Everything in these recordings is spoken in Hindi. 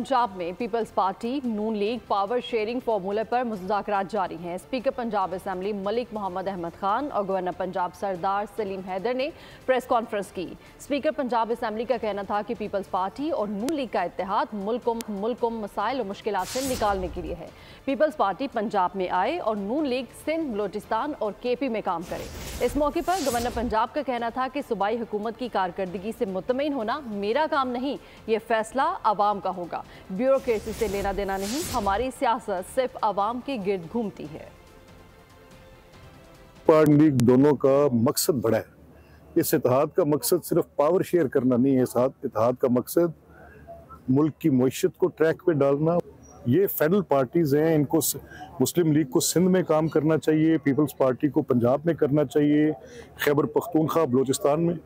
पंजाब में पीपल्स पार्टी नून लीग पावर शेयरिंग फार्मूले पर मुज़ाकरात जारी हैं। स्पीकर पंजाब असम्बली मलिक मोहम्मद अहमद खान और गवर्नर पंजाब सरदार सलीम हैदर ने प्रेस कॉन्फ्रेंस की। स्पीकर पंजाब असम्बली का कहना था कि पीपल्स पार्टी और नून लीग का इत्तेहाद मुल्क को मसाइल और मुश्किलात से निकालने के लिए है। पीपल्स पार्टी पंजाब में आए और नून लीग सिंध, बलोचिस्तान और KP में काम करे। इस मौके पर गवर्नर पंजाब का कहना था कि सूबाई हुकूमत की कारकर्दगी से मुतमईन होना मेरा काम नहीं, ये फैसला आवाम का होगा। ब्यूरोक्रेसी से लेना देना नहीं, हमारी सियासत सिर्फ आवाम के गिर्द घूमती है। लीग दोनों का मकसद बड़ा है। इस इत्तेहाद का मकसद सिर्फ पावर शेयर करना नहीं है। इस इत्तेहाद का मकसद मुल्क की मईशत को ट्रैक पे डालना। ये फेडरल पार्टीज हैं, इनको मुस्लिम लीग को सिंध में काम करना चाहिए, पीपल्स पार्टी को पंजाब में करना चाहिए, खैबर पख्तूनख्वा बलोचिस्तान में।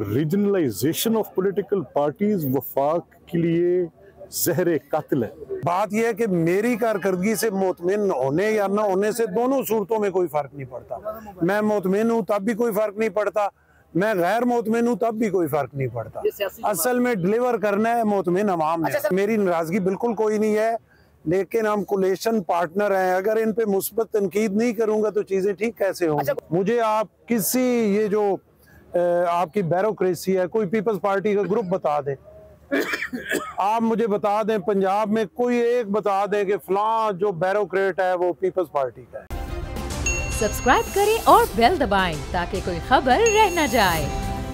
रीजनलाइजेशन ऑफ पॉलिटिकल पार्टीज वफाक के लिए जहर कातिल है। बात यह है कि मेरी कारकर्दगी से मुतमिन होने या ना होने से दोनों सूरतों में कोई फर्क नहीं पड़ता। मैं मुतमिन हूँ तब भी कोई फर्क नहीं पड़ता, मैं गैर मुतमिन हूँ तब भी कोई फर्क नहीं पड़ता। असल में डिलीवर करना है मुतमिन अवाम ने। मेरी नाराजगी बिल्कुल कोई नहीं है, लेकिन हम कोलेशन पार्टनर हैं। अगर इन पे मुस्बत तनकीद नहीं करूंगा तो चीजें ठीक कैसे होंगी। मुझे आप किसी ये जो आपकी ब्यूरोक्रेसी है, कोई पीपल्स पार्टी का ग्रुप बता दें, आप मुझे बता दें, पंजाब में कोई एक बता दें कि फलां जो ब्यूरोक्रेट है वो पीपल्स पार्टी का है। सब्सक्राइब करें और बेल दबाएं ताकि कोई खबर रह न जाए।